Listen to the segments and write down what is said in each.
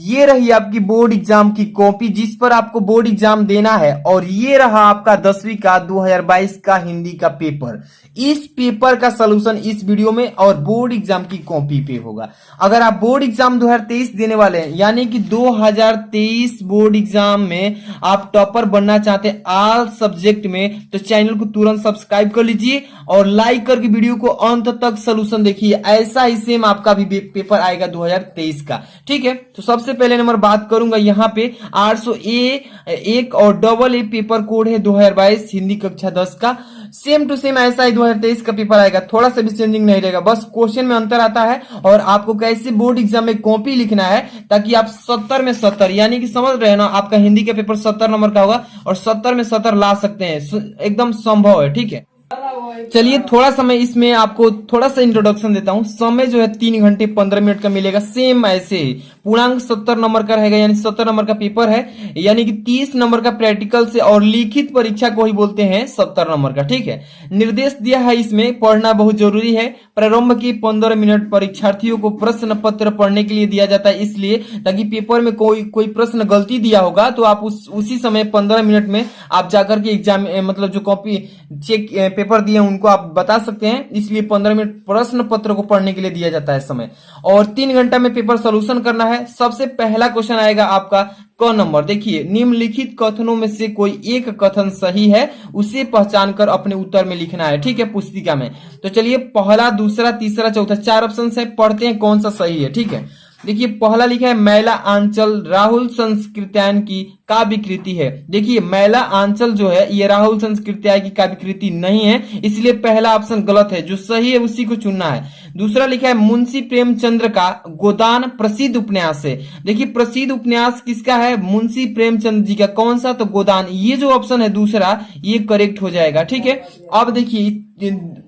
ये रही आपकी बोर्ड एग्जाम की कॉपी जिस पर आपको बोर्ड एग्जाम देना है, और ये रहा आपका 10वीं का 2022 का हिंदी का पेपर। इस पेपर का सलूशन इस वीडियो में और बोर्ड एग्जाम की कॉपी पे होगा। अगर आप बोर्ड एग्जाम 2023 देने वाले हैं, यानी कि 2023 बोर्ड एग्जाम में आप टॉपर बनना चाहते हैं ऑल सब्जेक्ट में, तो चैनल को तुरंत सब्सक्राइब कर लीजिए और लाइक करके वीडियो को अंत तक सलूशन देखिए। ऐसा ही सेम आपका भी पेपर आएगा 2023 का। ठीक है, तो सबसे पहले नंबर बात करूंगा यहाँ पे 800A एक और डबल ए पेपर कोड है 2022 हिंदी कक्षा 10 का। सेम टू सेम ऐसा ही 2023 का पेपर आएगा, थोड़ा सा भी चेंजिंग नहीं रहेगा, बस क्वेश्चन में अंतर आता है और आपको कैसे बोर्ड एग्जाम में कॉपी लिखना है ताकि आप 70 में 70, यानी कि समझ रहे हैं ना, आपका हिंदी का पेपर 70 नंबर का होगा और 70 में 70 ला सकते हैं, एकदम संभव है। ठीक है, चलिए थोड़ा समय इसमें आपको थोड़ा सा इंट्रोडक्शन देता हूं। समय जो है 3 घंटे 15 मिनट का मिलेगा, सेम ऐसे ही पूर्णांक 70 नंबर का रहेगा, यानी 70 नंबर का पेपर है, यानी कि 30 नंबर का प्रैक्टिकल से और लिखित परीक्षा को ही बोलते हैं 70 नंबर का। ठीक है, निर्देश दिया है इसमें पढ़ना बहुत जरूरी है। प्रारंभ की 15 मिनट परीक्षार्थियों को प्रश्न पत्र पढ़ने के लिए दिया जाता है, इसलिए ताकि पेपर में कोई प्रश्न गलती दिया होगा तो आप उसी समय 15 मिनट में आप जाकर के एग्जाम मतलब जो कॉपी चेक पेपर दिए उनको आप बता सकते हैं, इसलिए 15 मिनट प्रश्न पत्र को पढ़ने के लिए दिया जाता है समय, और 3 घंटा में पेपर सोल्यूशन करना है। सबसे पहला क्वेश्चन आएगा आपका क नंबर। देखिए, निम्नलिखित कथनों में से कोई एक कथन सही है, उसे पहचान कर अपने उत्तर में लिखना है। ठीक है, पुस्तिका में। तो चलिए पहला, दूसरा, तीसरा, चौथा, 4 ऑप्शन है, पढ़ते हैं कौन सा सही है। ठीक है, देखिए पहला लिखा है मैला आंचल राहुल संस्कृत्यायन की काव्य कृति है। देखिए मैला आंचल जो है ये राहुल संस्कृत्यायन की काव्य कृति नहीं है, इसलिए पहला ऑप्शन गलत है, जो सही है उसी को चुनना है। दूसरा लिखा है मुंशी प्रेमचंद्र का गोदान प्रसिद्ध उपन्यास है। देखिए प्रसिद्ध उपन्यास किसका है? मुंशी प्रेमचंद्र जी का। कौन सा? तो गोदान। ये जो ऑप्शन है दूसरा, ये करेक्ट हो जाएगा। ठीक है, अब देखिए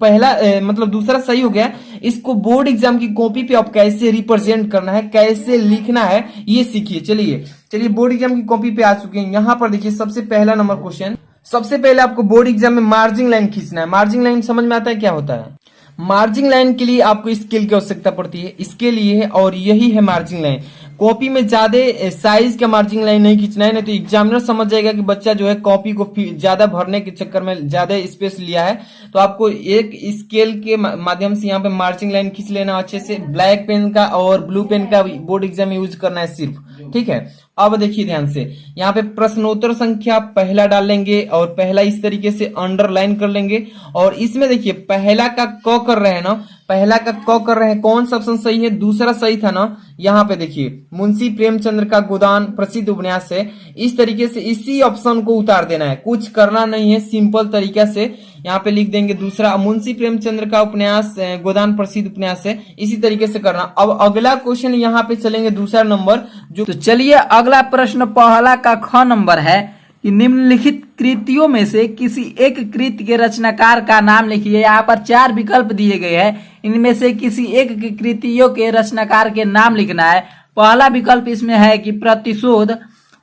पहला मतलब दूसरा सही हो गया। इसको बोर्ड एग्जाम की कॉपी पे आप कैसे रिप्रेजेंट करना है, कैसे लिखना है, ये सीखिए। चलिए बोर्ड एग्जाम की कॉपी पे आ चुके हैं। यहाँ पर देखिए सबसे पहला नंबर क्वेश्चन, सबसे पहले आपको बोर्ड एग्जाम में मार्जिंग लाइन खींचना है। मार्जिंग लाइन समझ में आता है क्या होता है? मार्जिंग लाइन के लिए आपको स्केल की आवश्यकता पड़ती है, इसके लिए है, और यही है मार्जिंग लाइन। कॉपी में ज्यादा साइज का मार्जिंग लाइन नहीं खींचना है, नहीं तो एग्जामिनर समझ जाएगा कि बच्चा जो है कॉपी को ज्यादा भरने के चक्कर में ज्यादा स्पेस लिया है। तो आपको एक स्केल के माध्यम से यहाँ पे मार्जिंग लाइन खींच लेना अच्छे से। ब्लैक पेन का और ब्लू पेन का बोर्ड एग्जाम में यूज करना है सिर्फ। ठीक है, अब देखिए ध्यान से, यहाँ पे प्रश्नोत्तर संख्या पहला डाल लेंगे और पहला इस तरीके से अंडरलाइन कर लेंगे, और इसमें देखिए पहला का क कर रहे हैं ना, पहला का क कर रहे हैं, कौन सा ऑप्शन सही है? दूसरा सही था ना। यहाँ पे देखिए मुंशी प्रेमचंद्र का गोदान प्रसिद्ध उपन्यास है, इस तरीके से इसी ऑप्शन को उतार देना है, कुछ करना नहीं है, सिंपल तरीका से यहाँ पे लिख देंगे दूसरा। मुंशी प्रेमचंद्र का उपन्यास गोदान प्रसिद्ध उपन्यास है, इसी तरीके से करना। अब अगला क्वेश्चन यहाँ पे चलेंगे दूसरा नंबर जो, तो चलिए अगला प्रश्न पहला का ख नंबर है कि निम्नलिखित कृतियों में से किसी एक कृति के रचनाकार का नाम लिखिए। यहाँ पर 4 विकल्प दिए गए हैं, इनमें से किसी एक की कृतियों के रचनाकार के नाम लिखना है। पहला विकल्प इसमें है कि प्रतिशोध,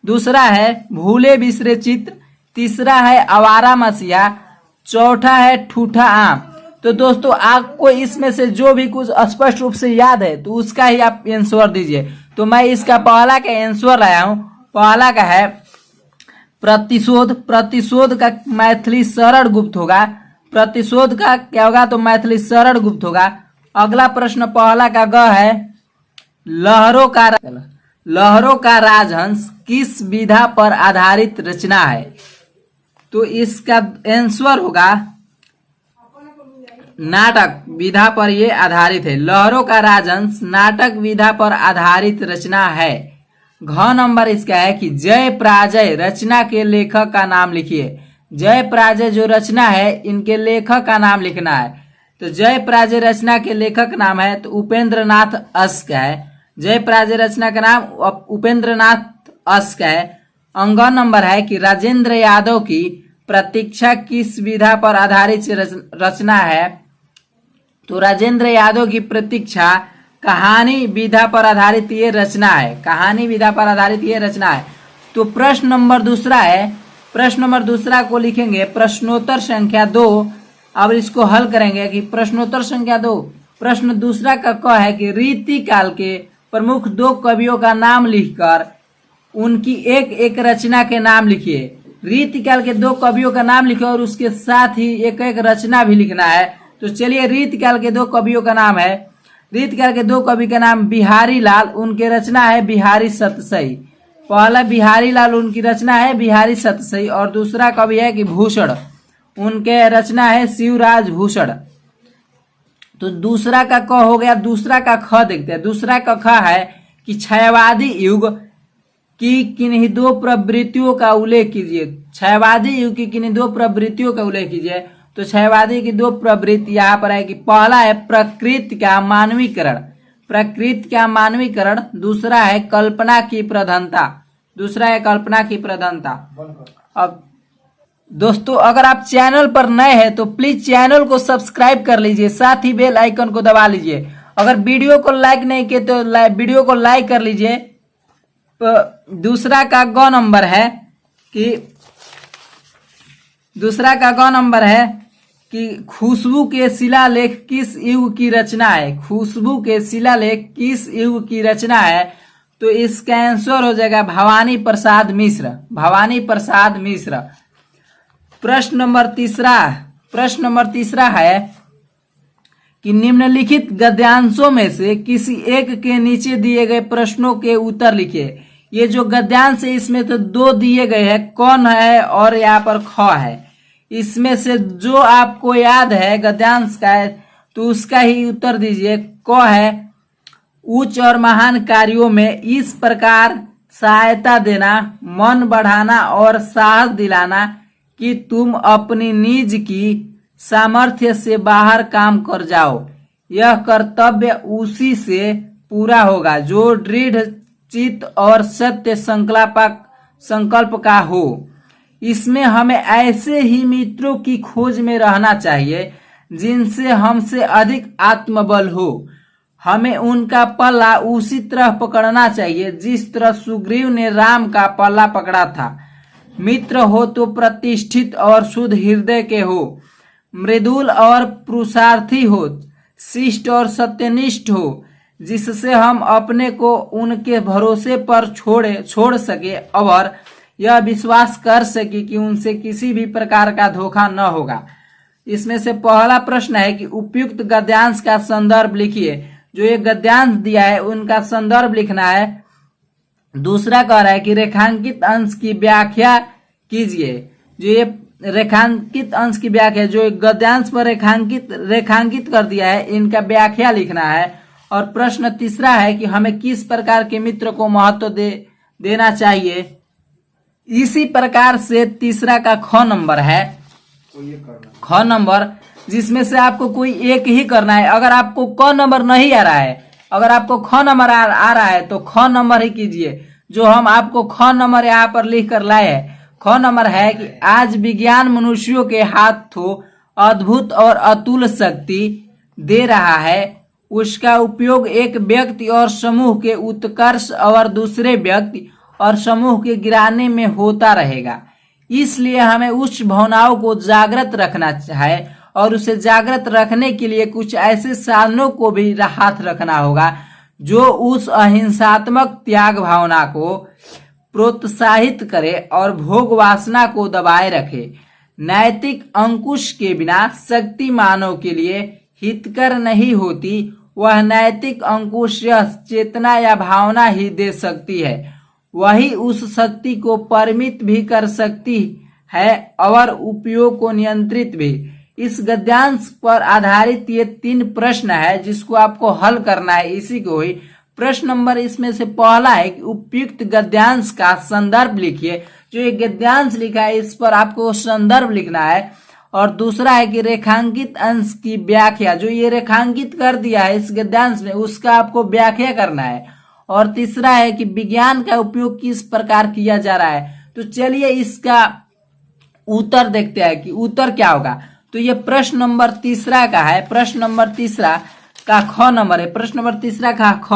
दूसरा है भूले बिसरे चित्र, तीसरा है आवारा मसीहा, चौथा है ठूठा आम। तो दोस्तों आपको इसमें से जो भी कुछ स्पष्ट रूप से याद है तो उसका ही आप आंसर दीजिए। तो मैं इसका पहला का आंसर लाया हूं। पहला का है प्रतिशोध। प्रतिशोध का मैथिली सरल गुप्त होगा। प्रतिशोध का क्या होगा? तो मैथिली सरल गुप्त होगा। अगला प्रश्न पहला का ग है लहरों का राजहंस किस विधा पर आधारित रचना है? तो इसका आंसर होगा नाटक विधा पर यह आधारित है। लहरों का राजहंस नाटक विधा पर आधारित रचना है। घ नंबर इसका है कि जय पराजय रचना के लेखक का नाम लिखिए। जय पराजय जो रचना है इनके लेखक का नाम लिखना है। तो जय पराजय रचना के लेखक नाम है तो उपेंद्र नाथ अस्क है। जय पराजय रचना का नाम उपेंद्र नाथ अस्क है। अंग नंबर है कि राजेंद्र यादव की प्रतीक्षा किस विधा पर आधारित रचना है? तो राजेंद्र यादव की प्रतीक्षा कहानी विधा पर आधारित ये रचना है। कहानी विधा पर आधारित ये रचना है। तो प्रश्न नंबर दूसरा है, प्रश्न नंबर दूसरा को लिखेंगे प्रश्नोत्तर संख्या 2। अब इसको हल करेंगे कि प्रश्नोत्तर संख्या 2, प्रश्न दूसरा का क है कि रीति काल के प्रमुख 2 कवियों का नाम लिखकर उनकी एक एक रचना के नाम लिखिए। रीतिकाल के 2 कवियों का नाम लिखिए और उसके साथ ही एक एक रचना भी लिखना है। तो चलिए, रीतिकाल के 2 कवियों का नाम है, रीतिकाल के 2 कवि का नाम बिहारी लाल, उनके रचना है बिहारी सतसई। पहला बिहारी लाल, उनकी रचना है बिहारी सतसई, और दूसरा कवि है कि भूषण, उनके रचना है शिवराज भूषण। तो दूसरा का क हो गया, दूसरा का ख देखते हैं। दूसरा का ख है कि छायावादी युग की किन्हीं 2 प्रवृत्तियों का उल्लेख कीजिए। छायावादी युग की किन्हीं 2 प्रवृत्तियों का उल्लेख कीजिए। तो छायावादी की 2 प्रवृत्ति यहाँ पर है कि पहला है प्रकृति का मानवीकरण, प्रकृति का मानवीकरण। दूसरा है कल्पना की प्रधानता, दूसरा है कल्पना की प्रधानता। अब दोस्तों, अगर आप चैनल पर नए हैं तो प्लीज चैनल को सब्सक्राइब कर लीजिए, साथ ही बेल आइकन को दबा लीजिए। अगर वीडियो को लाइक नहीं किए तो वीडियो को लाइक कर लीजिए। दूसरा का ग नंबर है कि दूसरा का ग नंबर है कि खुशबू के शिलालेख किस युग की रचना है। खुशबू के शिलालेख किस युग की रचना है। तो इसका आंसर हो जाएगा भवानी प्रसाद मिश्र, भवानी प्रसाद मिश्र। प्रश्न नंबर तीसरा है कि निम्नलिखित गद्यांशों में से किसी एक के नीचे दिए गए प्रश्नों के उत्तर लिखिए। ये जो गद्यांश है इसमें तो 2 दिए गए हैं, कौन है और यहाँ पर ख है। इसमें से जो आपको याद है गद्यांश का है तो उसका ही उत्तर दीजिए। क है उच्च और महान कार्यों में इस प्रकार सहायता देना, मन बढ़ाना और साहस दिलाना कि तुम अपनी निज की सामर्थ्य से बाहर काम कर जाओ। यह कर्तव्य उसी से पूरा होगा जो दृढ़ चित्त और सत्य संकल्प का हो। इसमें हमें ऐसे ही मित्रों की खोज में रहना चाहिए जिनसे हमसे अधिक आत्मबल हो। हमें उनका पल्ला उसी तरह पकड़ना चाहिए जिस तरह सुग्रीव ने राम का पल्ला पकड़ा था। मित्र हो तो प्रतिष्ठित और शुद्ध हृदय के हो, मृदुल और पुरुषार्थी हो, शिष्ट और सत्यनिष्ठ हो, जिससे हम अपने को उनके भरोसे पर छोड़ सके और यह विश्वास कर सके कि उनसे किसी भी प्रकार का धोखा न होगा। इसमें से पहला प्रश्न है कि उपयुक्त गद्यांश का संदर्भ लिखिए। जो ये गद्यांश दिया है उनका संदर्भ लिखना है। दूसरा कह रहा है कि रेखांकित अंश की व्याख्या कीजिए। जो ये रेखांकित अंश की व्याख्या, जो गद्यांश पर रेखांकित कर दिया है, इनका व्याख्या लिखना है। और प्रश्न तीसरा है कि हमें किस प्रकार के मित्र को महत्व देना चाहिए। इसी प्रकार से तीसरा का ख नंबर है, ख नंबर, जिसमें से आपको कोई एक ही करना है। अगर आपको क नंबर नहीं आ रहा है, अगर आपको ख नंबर आ रहा है तो ख नंबर ही कीजिए। जो हम आपको ख नंबर यहाँ पर लिख कर लाए हैं, ख नंबर है कि आज विज्ञान मनुष्यों के हाथों अद्भुत और अतुल शक्ति दे रहा है। उसका उपयोग एक व्यक्ति और समूह के उत्कर्ष और दूसरे व्यक्ति और समूह के गिराने में होता रहेगा। इसलिए हमें उच्च भावनाओं को जागृत रखना है और उसे जागृत रखने के लिए कुछ ऐसे साधनों को भी हाथ रखना होगा जो उस अहिंसात्मक त्याग भावना को प्रोत्साहित करे और भोग वासना को दबाए रखे। नैतिक अंकुश के बिना शक्ति मानव के लिए हितकर नहीं होती। वह नैतिक अंकुश चेतना या भावना ही दे सकती है। वही उस शक्ति को परिमित भी कर सकती है और उपयोग को नियंत्रित भी। इस गद्यांश पर आधारित ये 3 प्रश्न है जिसको आपको हल करना है। इसी को ही प्रश्न नंबर इसमें से पहला है कि उपयुक्त गद्यांश का संदर्भ लिखिए। जो ये गद्यांश लिखा है इस पर आपको संदर्भ लिखना है। और दूसरा है कि रेखांकित अंश की व्याख्या, जो ये रेखांकित कर दिया है इस गद्यांश में उसका आपको व्याख्या करना है। और तीसरा है कि विज्ञान का उपयोग किस प्रकार किया जा रहा है। तो चलिए इसका उत्तर देखते हैं कि उत्तर क्या होगा। तो ये प्रश्न नंबर तीसरा का है, प्रश्न नंबर तीसरा का ख नंबर है, प्रश्न नंबर तीसरा का ख।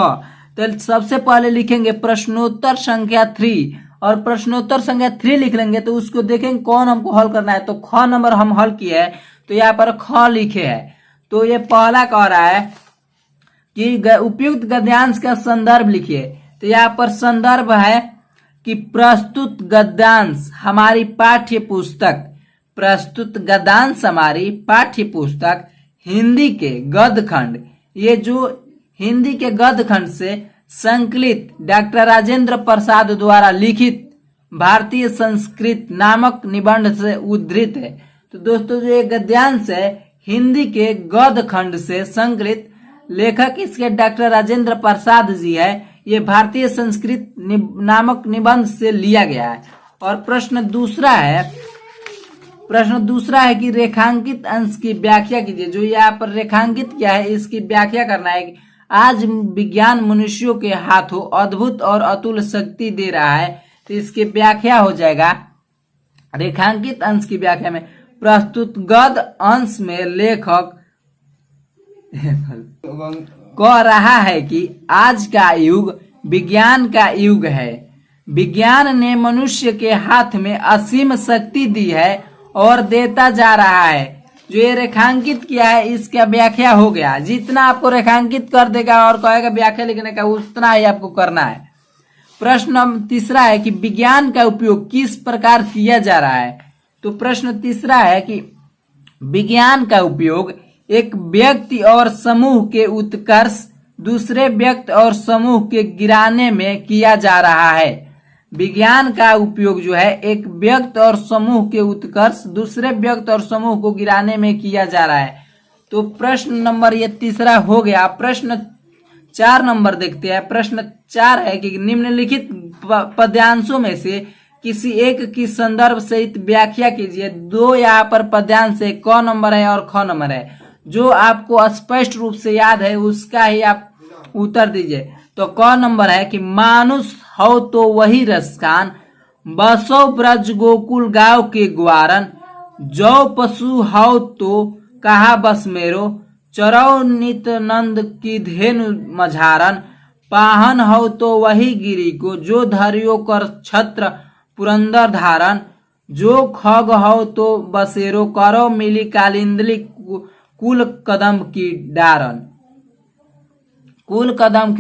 तो सबसे पहले लिखेंगे प्रश्नोत्तर संख्या 3 और प्रश्नोत्तर संख्या 3 लिख लेंगे तो उसको देखेंगे कौन हमको हल करना है। तो ख नंबर हम हल किए हैं तो यहाँ पर ख लिखे है। तो ये पहला कह रहा है कि उपयुक्त गद्यांश का संदर्भ लिखिए। तो यहाँ पर संदर्भ है कि प्रस्तुत गद्यांश हमारी पाठ्य पुस्तक हिंदी के गद्य खंड, ये जो हिंदी के गद्य खंड से संकलित डॉक्टर राजेंद्र प्रसाद द्वारा लिखित भारतीय संस्कृत नामक निबंध से उद्धृत है। तो दोस्तों जो ये गद्यांश है हिंदी के गद्य खंड से संकलित, लेखक इसके डॉक्टर राजेंद्र प्रसाद जी है, ये भारतीय संस्कृत नामक निबंध से लिया गया है। और प्रश्न दूसरा है कि रेखांकित अंश की व्याख्या कीजिए। जो यहाँ पर रेखांकित किया है इसकी व्याख्या करना है कि आज विज्ञान मनुष्यों के हाथों अद्भुत और अतुल्य शक्ति दे रहा है। तो इसकी व्याख्या हो जाएगा, रेखांकित अंश की व्याख्या में प्रस्तुत गद्य अंश में लेखक कह रहा है कि आज का युग विज्ञान का युग है। विज्ञान ने मनुष्य के हाथ में असीम शक्ति दी है और देता जा रहा है। जो ये रेखांकित किया है इसका व्याख्या हो गया। जितना आपको रेखांकित कर देगा और कहेगा व्याख्या लिखने का, उतना ही आपको करना है। प्रश्न तीसरा है कि विज्ञान का उपयोग किस प्रकार किया जा रहा है। तो प्रश्न तीसरा है कि विज्ञान का उपयोग एक व्यक्ति और समूह के उत्कर्ष दूसरे व्यक्ति और समूह के गिराने में किया जा रहा है। विज्ञान का उपयोग जो है एक व्यक्ति और समूह के उत्कर्ष दूसरे व्यक्ति और समूह को गिराने में किया जा रहा है। तो प्रश्न नंबर ये तीसरा हो गया। प्रश्न 4 नंबर देखते हैं। प्रश्न 4 है कि निम्नलिखित पद्यांशों में से किसी एक की संदर्भ सहित व्याख्या कीजिए। 2 यहाँ पर पद्यांश है, क नंबर है और ख नंबर है। जो आपको स्पष्ट रूप से याद है उसका ही आप उत्तर दीजिए। तो क नंबर है कि मानुष हो तो वही रसखान, बसो ब्रज गोकुल गाँव के ग्वारन, जो पशु हो तो कहा बस मेरो, चरौ नित नंद की धेनु मझारन, पाहन हो तो वही गिरी को, जो धरियो कर छत्र पुरंदर धारन, जो खग हो तो बसेरो, करो मिली कालिंदली कुल कदम की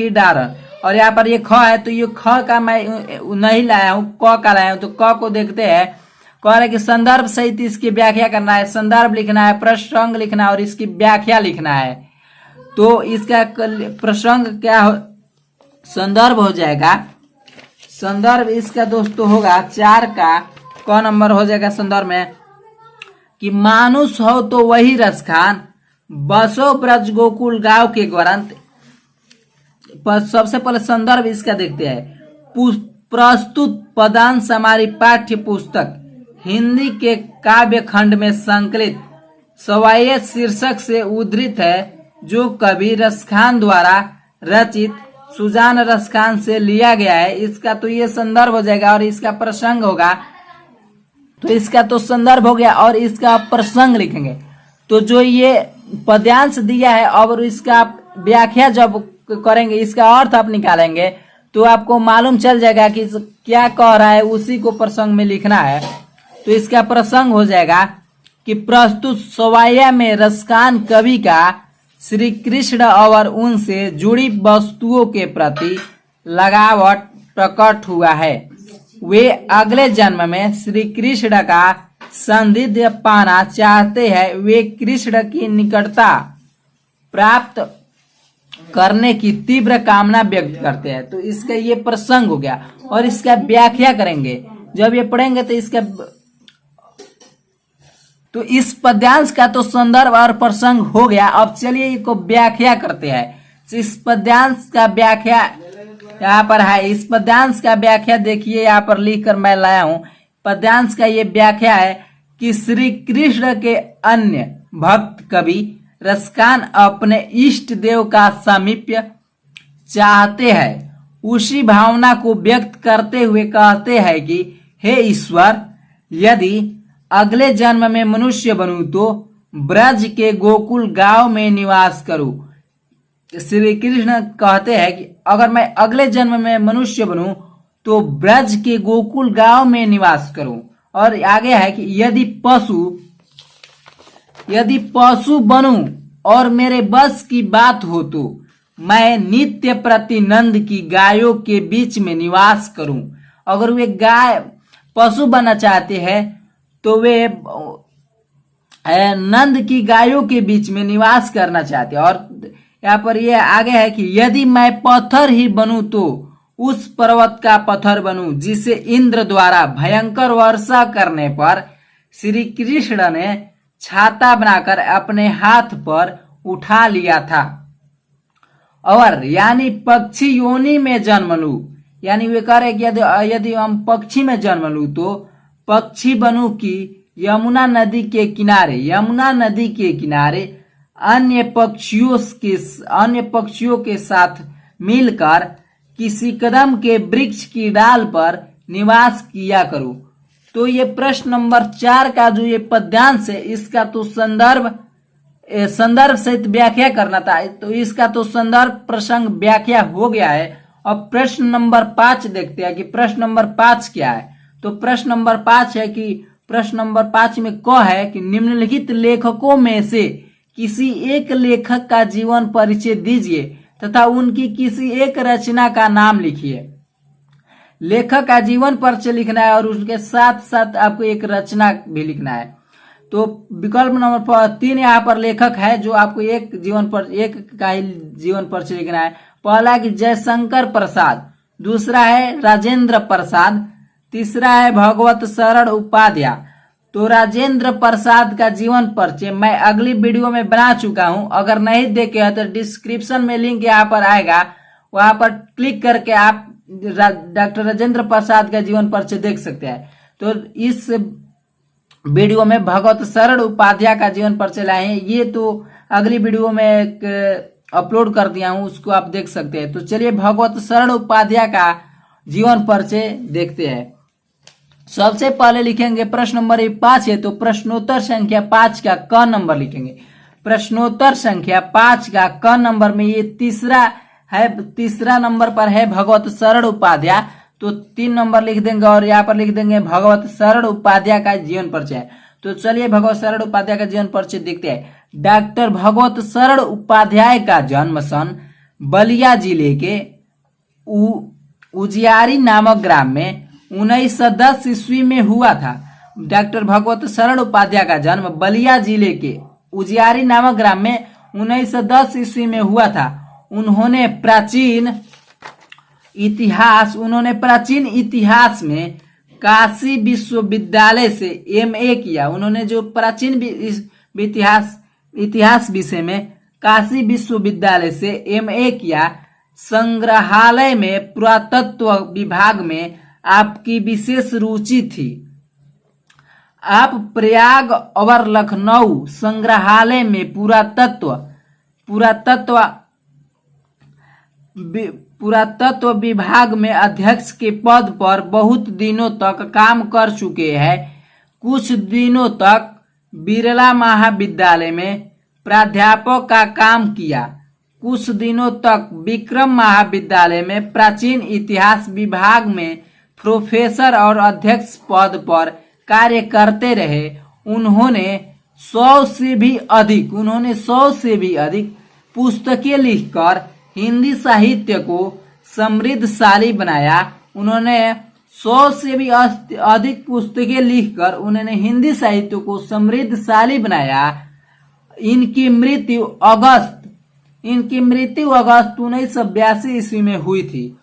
डारन। और यहाँ पर ये ख है, तो ये ख का मैं नहीं लाया हूँ, क का लाया हूँ। तो क को देखते हैं। कह रहे कि संदर्भ सहित इसकी व्याख्या करना है। संदर्भ लिखना है, प्रसंग लिखना है और इसकी व्याख्या लिखना है। तो इसका प्रसंग क्या हो, संदर्भ हो जाएगा। संदर्भ इसका दोस्तों होगा 4 का क नंबर हो जाएगा संदर्भ में कि मानुष हो तो वही रसखान, बसो ब्रज गोकुल गाँव के ग्रंथ। सबसे पहले संदर्भ इसका देखते हैं। प्रस्तुत पदांश हमारी पाठ्य पुस्तक हिंदी के काव्य खंड में संकलित सवाये शीर्षक से उद्धृत है, जो कवि रसखान द्वारा रचित सुजान रसखान से लिया गया है। इसका तो ये संदर्भ हो जाएगा और इसका प्रसंग होगा। तो इसका तो संदर्भ हो गया और इसका प्रसंग लिखेंगे। तो जो ये पद्यांश दिया है और इसका व्याख्या जब करेंगे, इसका अर्थ आप निकालेंगे, तो आपको मालूम चल जाएगा कि क्या कह रहा है, उसी को प्रसंग में लिखना है। तो इसका प्रसंग हो जाएगा कि प्रस्तुत सवाया में रसखान कवि का श्री कृष्ण और उनसे जुड़ी वस्तुओं के प्रति लगाव प्रकट हुआ है। वे अगले जन्म में श्री कृष्ण का सानिध्य पाना चाहते हैं। वे कृष्ण की निकटता प्राप्त करने की तीव्र कामना व्यक्त करते हैं। तो इसका ये प्रसंग हो गया और इसका व्याख्या करेंगे। जब ये पढ़ेंगे तो इस पद्यांश का तो संदर्भ और प्रसंग हो गया। अब चलिए इसको व्याख्या करते हैं। इस पद्यांश का व्याख्या यहाँ पर है। इस पद्यांश का व्याख्या देखिए, यहाँ पर लिख कर मैं लाया हूँ। पद्यांश का ये व्याख्या है कि श्री कृष्ण के अन्य भक्त कवि रसखान अपने इष्ट देव का सामीप्य चाहते हैं। उसी भावना को व्यक्त करते हुए कहते हैं कि हे ईश्वर, यदि अगले जन्म में मनुष्य बनूं तो ब्रज के गोकुल गांव में निवास करूं। श्री कृष्ण कहते हैं कि अगर मैं अगले जन्म में मनुष्य बनूं तो ब्रज के गोकुल गांव में निवास करूं। और आगे है कि यदि पशु बनूं और मेरे बस की बात हो तो मैं नित्य प्रतिनंद की गायों के बीच में निवास करूं। अगर वे गाय पशु बनना चाहते हैं तो वे नंद की गायों के बीच में निवास करना चाहते हैं। और यहाँ पर ये आगे है कि यदि मैं पत्थर ही बनूं तो उस पर्वत का पत्थर बनूं जिसे इंद्र द्वारा भयंकर वर्षा करने पर श्री कृष्ण ने छाता बनाकर अपने हाथ पर उठा लिया था। और यानी पक्षी योनि में जन्म लूं, यानी वे कह रहे कि यदि हम पक्षी में जन्म लूं तो पक्षी बनूं कि यमुना नदी के किनारे अन्य पक्षियों के साथ मिलकर किसी कदम के वृक्ष की डाल पर निवास किया करूं। तो ये प्रश्न नंबर 4 का जो ये पद्यांश है इसका तो संदर्भ सहित व्याख्या करना था, तो इसका तो संदर्भ प्रसंग व्याख्या हो गया है। अब प्रश्न नंबर 5 देखते हैं कि प्रश्न नंबर 5 क्या है। तो प्रश्न नंबर 5 है कि प्रश्न नंबर 5 में क है कि निम्नलिखित लेखकों में से किसी एक लेखक का जीवन परिचय दीजिए तथा उनकी किसी एक रचना का नाम लिखिए। लेखक का जीवन परिचय लिखना है और उसके साथ साथ आपको एक रचना भी लिखना है। तो विकल्प नंबर 3 यहाँ पर लेखक है जो आपको एक का ही जीवन परिचय लिखना है। पहला कि जयशंकर प्रसाद, दूसरा है राजेंद्र प्रसाद, तीसरा है भगवत शरण उपाध्याय। तो राजेंद्र प्रसाद का जीवन परिचय मैं अगली वीडियो में बना चुका हूं, अगर नहीं देखे हैं तो डिस्क्रिप्शन में लिंक यहाँ पर आएगा, वहां पर क्लिक करके आप डॉक्टर राजेंद्र प्रसाद का जीवन परिचय देख सकते हैं। तो इस वीडियो में भगवत शरण उपाध्याय का जीवन परिचय लाए हैं, ये तो अगली वीडियो में अपलोड कर दिया हूं, उसको आप देख सकते हैं। तो चलिए भगवत शरण उपाध्याय का जीवन परिचय देखते हैं। सबसे पहले लिखेंगे प्रश्न नंबर 5 है, तो प्रश्नोत्तर संख्या 5 का क नंबर लिखेंगे। प्रश्नोत्तर संख्या 5 का क नंबर में ये तीसरा नंबर पर है भगवत शरण उपाध्याय, तो 3 नंबर लिख देंगे और यहाँ पर लिख देंगे भगवत शरण उपाध्याय का जीवन परिचय। तो चलिए भगवत शरण उपाध्याय का जीवन परिचय देखते हैं। डॉक्टर भगवत शरण उपाध्याय का जन्म सन बलिया जिले के उजियारी नामक ग्राम में 1910 ईस्वी में हुआ था। डॉक्टर भगवत शरण उपाध्याय का जन्म बलिया जिले के उजियारी नामक ग्राम में 1910 ईस्वी में हुआ था। उन्होंने प्राचीन इतिहास में काशी विश्वविद्यालय से MA किया। उन्होंने जो प्राचीन इतिहास विषय में काशी विश्वविद्यालय से MA किया। संग्रहालय में पुरातत्व विभाग में आपकी विशेष रुचि थी। आप प्रयाग और लखनऊ संग्रहालय में पुरातत्व विभाग में अध्यक्ष के पद पर बहुत दिनों तक काम कर चुके हैं। कुछ दिनों तक बिरला महाविद्यालय में प्राध्यापक का काम किया। कुछ दिनों तक विक्रम महाविद्यालय में प्राचीन इतिहास विभाग में प्रोफेसर और अध्यक्ष पद पर कार्य करते रहे। उन्होंने 100 से भी अधिक पुस्तकें लिखकर हिंदी साहित्य को समृद्धशाली बनाया। उन्होंने 100 से भी अधिक पुस्तकें लिखकर उन्होंने हिंदी साहित्य को समृद्धशाली बनाया। इनकी मृत्यु अगस्त 1982 ईस्वी में हुई थी।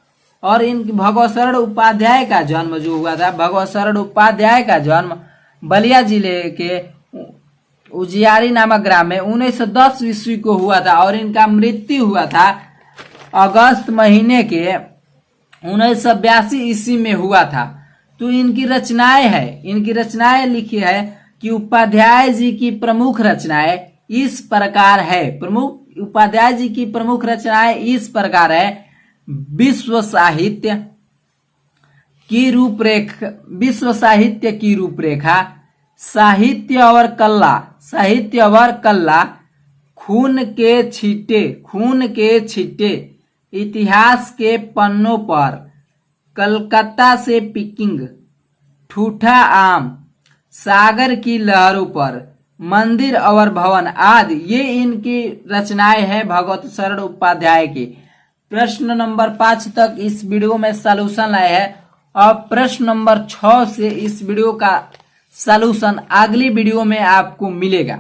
और इनकी भगवत शरण उपाध्याय का जन्म जो हुआ था, भगवत शरण उपाध्याय का जन्म बलिया जिले के उजियारी नामक ग्राम में 1910 ईस्वी को हुआ था और इनका मृत्यु हुआ था अगस्त महीने के 1982 ईस्वी में हुआ था। तो इनकी रचनाएं लिखी है कि उपाध्याय जी की प्रमुख रचनाएं इस प्रकार है। उपाध्याय जी की प्रमुख रचनाएं इस प्रकार है। विश्व साहित्य की रूपरेखा, साहित्य और कला, खून के छींटे, इतिहास के पन्नों पर, कलकत्ता से पिकिंग, ठूठा आम, सागर की लहरों पर, मंदिर और भवन आदि, ये इनकी रचनाएं हैं भगवत शरण उपाध्याय की। प्रश्न नंबर 5 तक इस वीडियो में सॉल्यूशन लाए हैं और प्रश्न नंबर 6 से इस वीडियो का सॉल्यूशन अगली वीडियो में आपको मिलेगा।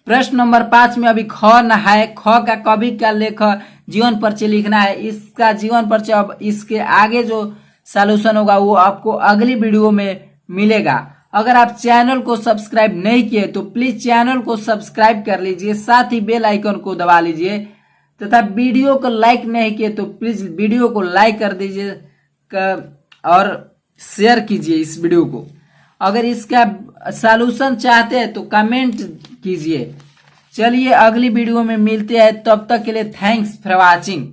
प्रश्न नंबर 5 में अभी ख न है, ख का कवि का लेख जीवन परिचय लिखना है। इसका जीवन परिचय अब इसके आगे जो सॉल्यूशन होगा वो आपको अगली वीडियो में मिलेगा। अगर आप चैनल को सब्सक्राइब नहीं किए तो प्लीज चैनल को सब्सक्राइब कर लीजिए, साथ ही बेल आइकन को दबा लीजिए तथा वीडियो को लाइक नहीं किए तो प्लीज वीडियो को लाइक कर दीजिए और शेयर कीजिए इस वीडियो को। अगर इसका सॉल्यूशन चाहते हैं तो कमेंट कीजिए। चलिए अगली वीडियो में मिलते हैं, तब तक के लिए थैंक्स फॉर वॉचिंग।